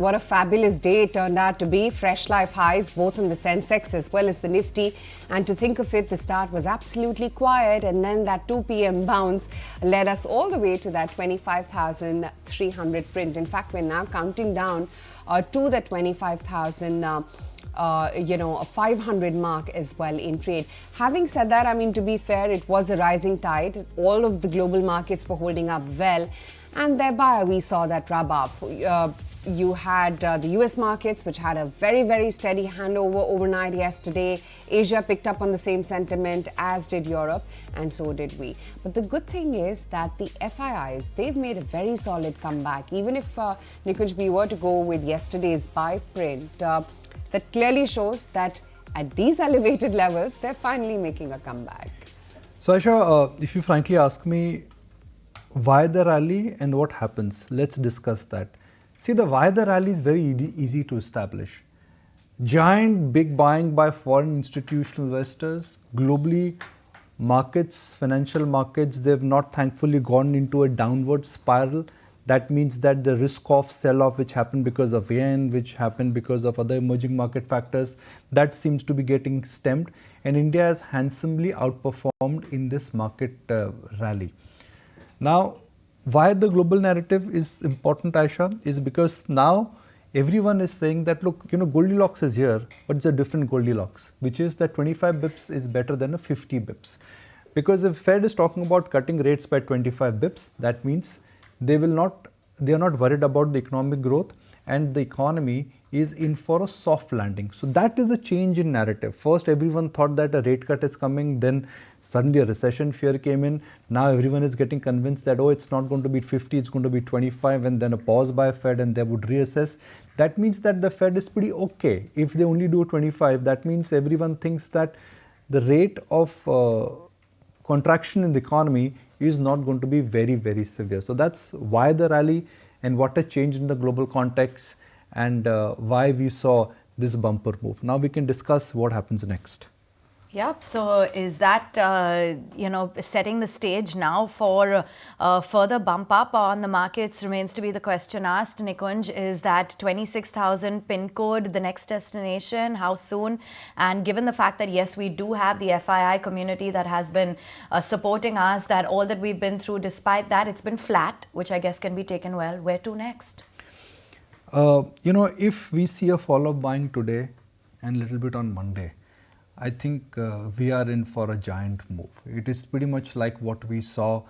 What a fabulous day it turned out to be. Fresh life highs both in the Sensex as well as the Nifty. And to think of it, the start was absolutely quiet, and then that 2 p.m. bounce led us all the way to that 25,300 print. In fact, we're now counting down to the 25,000 500 mark as well in trade. Having said that, I mean, to be fair, it was a rising tide. All of the global markets were holding up well, and thereby we saw that rub off. You had the US markets, which had a very, very steady handover overnight yesterday. Asia picked up on the same sentiment, as did Europe, and so did we. But the good thing is that the FIIs, they've made a very solid comeback. Even if, Nikunj, we were to go with yesterday's buy print, that clearly shows that at these elevated levels, they're finally making a comeback. So, Aisha, if you frankly ask me why the rally and what happens, let's discuss that. See, the why the rally is very easy to establish. Giant big buying by foreign institutional investors. Globally, markets, financial markets, they've not thankfully gone into a downward spiral. That means that the risk-off sell-off which happened because of yen, which happened because of other emerging market factors, that seems to be getting stemmed. And India has handsomely outperformed in this market rally. Now, why the global narrative is important, Aisha, is because now everyone is saying that, look, Goldilocks is here, but it's a different Goldilocks, which is that 25 bips is better than a 50 bips. Because if Fed is talking about cutting rates by 25 bips, that means they are not worried about the economic growth, and the economy is in for a soft landing. So that is a change in narrative. First, everyone thought that a rate cut is coming, then suddenly a recession fear came in. Now everyone is getting convinced that, oh, it's not going to be 50, it's going to be 25, and then a pause by Fed and they would reassess. That means that the Fed is pretty okay. If they only do 25, that means everyone thinks that the rate of contraction in the economy is not going to be very, very severe. So that's why the rally and what a change in the global context, and why we saw this bumper move. Now we can discuss what happens next. Yep. So is that, setting the stage now for further bump up on the markets remains to be the question asked. Nikunj, is that 26,000 pin code the next destination? How soon? And given the fact that, yes, we do have the FII community that has been supporting us, that all that we've been through, despite that, it's been flat, which I guess can be taken well. Where to next? If we see a follow-up buying today and a little bit on Monday, I think we are in for a giant move. It is pretty much like what we saw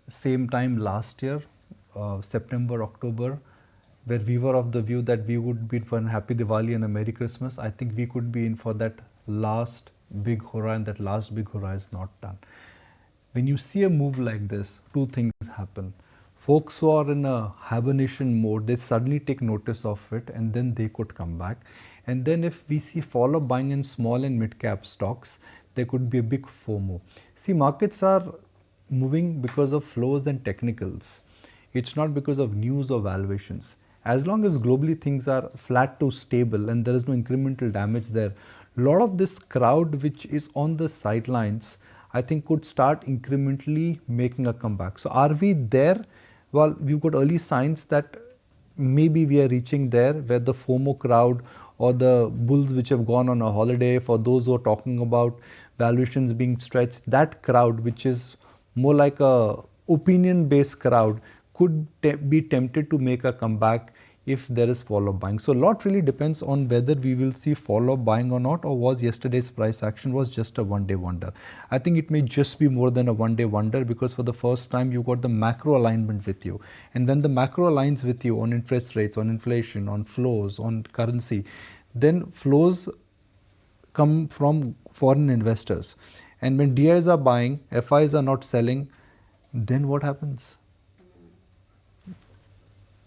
same time last year, September, October, where we were of the view that we would be for a happy Diwali and a Merry Christmas. I think we could be in for that last big hurrah, and that last big hurrah is not done. When you see a move like this, two things happen. Folks who are in a hibernation mode, they suddenly take notice of it, and then they could come back. And then if we see follow-up buying in small and mid-cap stocks, there could be a big FOMO. See, markets are moving because of flows and technicals. It's not because of news or valuations. As long as globally things are flat to stable and there is no incremental damage there, a lot of this crowd which is on the sidelines, I think could start incrementally making a comeback. So are we there? Well, we've got early signs that maybe we are reaching there, where the FOMO crowd or the bulls which have gone on a holiday, for those who are talking about valuations being stretched, that crowd, which is more like a opinion-based crowd, could be tempted to make a comeback if there is follow-up buying. So a lot really depends on whether we will see follow-up buying or not, or was yesterday's price action was just a one-day wonder. I think it may just be more than a one-day wonder, because for the first time you got the macro alignment with you. And when the macro aligns with you on interest rates, on inflation, on flows, on currency, then flows come from foreign investors. And when DIs are buying, FIs are not selling, then what happens?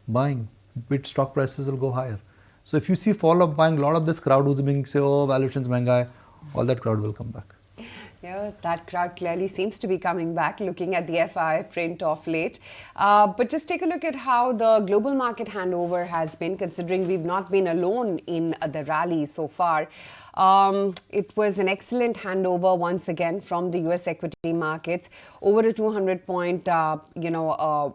Buying. Bit stock prices will go higher. So if you see follow-up buying, a lot of this crowd who's being say, oh, valuations महंगा hai, all that crowd will come back. Yeah, that crowd clearly seems to be coming back, looking at the FI print of late. But just take a look at how the global market handover has been, considering we've not been alone in the rally so far. It was an excellent handover once again from the US equity markets. Over a 200-point,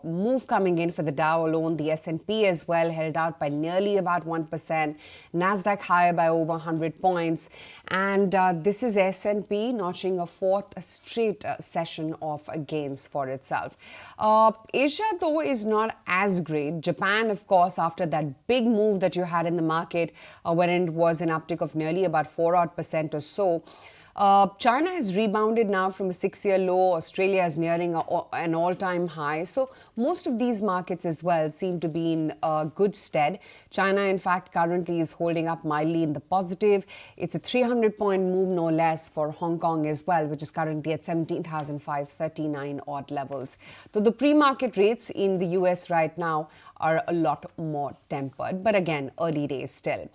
move coming in for the Dow alone. The S&P as well held out by nearly about 1%. Nasdaq higher by over 100 points. And this is S&P notching a fourth straight session of gains for itself. Asia, though, is not as great. Japan, of course, after that big move that you had in the market, wherein it was an uptick of nearly about 4% or so. China has rebounded now from a 6-year low. Australia is nearing an all-time high. So most of these markets as well seem to be in good stead. China, in fact, currently is holding up mildly in the positive. It's a 300-point move, no less, for Hong Kong as well, which is currently at 17,539 odd levels. So the pre-market rates in the US right now are a lot more tempered. But again, early days still.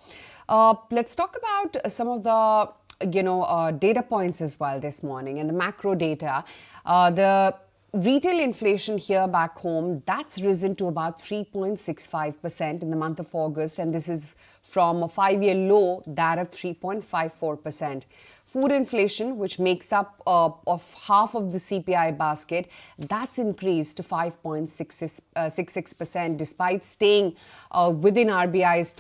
Let's talk about some of the data points as well this morning, and the macro data. The retail inflation here back home, that's risen to about 3.65% in the month of August, and this is from a 5-year low, that of 3.54%. Food inflation, which makes up of half of the CPI basket, that's increased to 5.66%. Despite staying within RBI's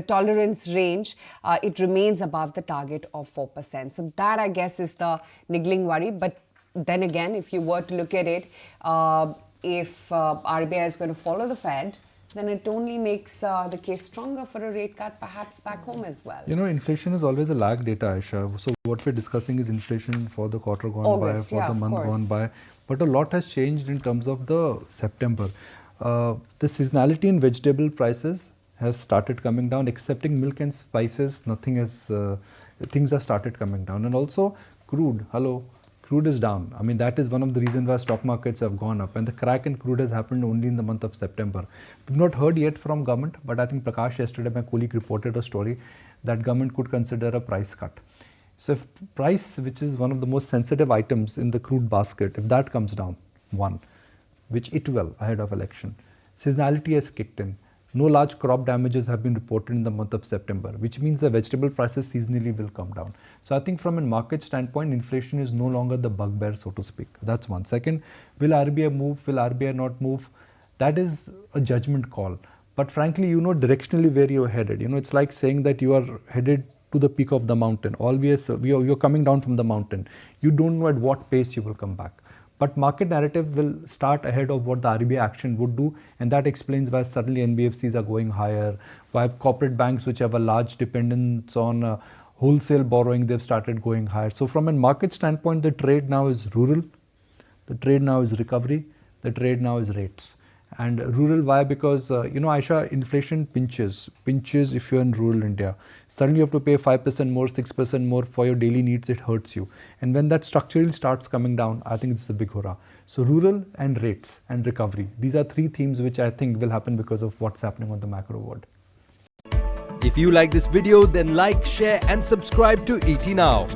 tolerance range, it remains above the target of 4%. So that, I guess, is the niggling worry. But then again, if you were to look at it, if RBI is going to follow the Fed, then it only makes the case stronger for a rate cut, perhaps back home as well. Inflation is always a lag data, Aisha. So what we're discussing is inflation for the quarter gone August, by, for the month gone by. But a lot has changed in terms of the September. The seasonality in vegetable prices have started coming down, excepting milk and spices. Nothing has, things have started coming down. And also crude, crude is down. I mean, that is one of the reasons why stock markets have gone up. And the crack in crude has happened only in the month of September. We've not heard yet from government, but I think Prakash yesterday, my colleague, reported a story that government could consider a price cut. So if price, which is one of the most sensitive items in the crude basket, if that comes down, which it will ahead of election, seasonality has kicked in. No large crop damages have been reported in the month of September, which means the vegetable prices seasonally will come down. So I think from a market standpoint, inflation is no longer the bugbear, so to speak. That's one. Second, will RBI move? Will RBI not move? That is a judgment call. But frankly, directionally where you're headed. It's like saying that you are headed to the peak of the mountain. Always, you're coming down from the mountain. You don't know at what pace you will come back. But market narrative will start ahead of what the RBI action would do, and that explains why suddenly NBFCs are going higher, why corporate banks which have a large dependence on wholesale borrowing, they've started going higher. So from a market standpoint, the trade now is rural, the trade now is recovery, the trade now is rates. And rural, why? Because, Aisha, inflation pinches if you're in rural India. Suddenly you have to pay 5% more, 6% more for your daily needs, it hurts you. And when that structurally starts coming down, I think it's a big hurrah. So rural and rates and recovery, these are three themes which I think will happen because of what's happening on the macro world. If you like this video, then like, share and subscribe to ET Now.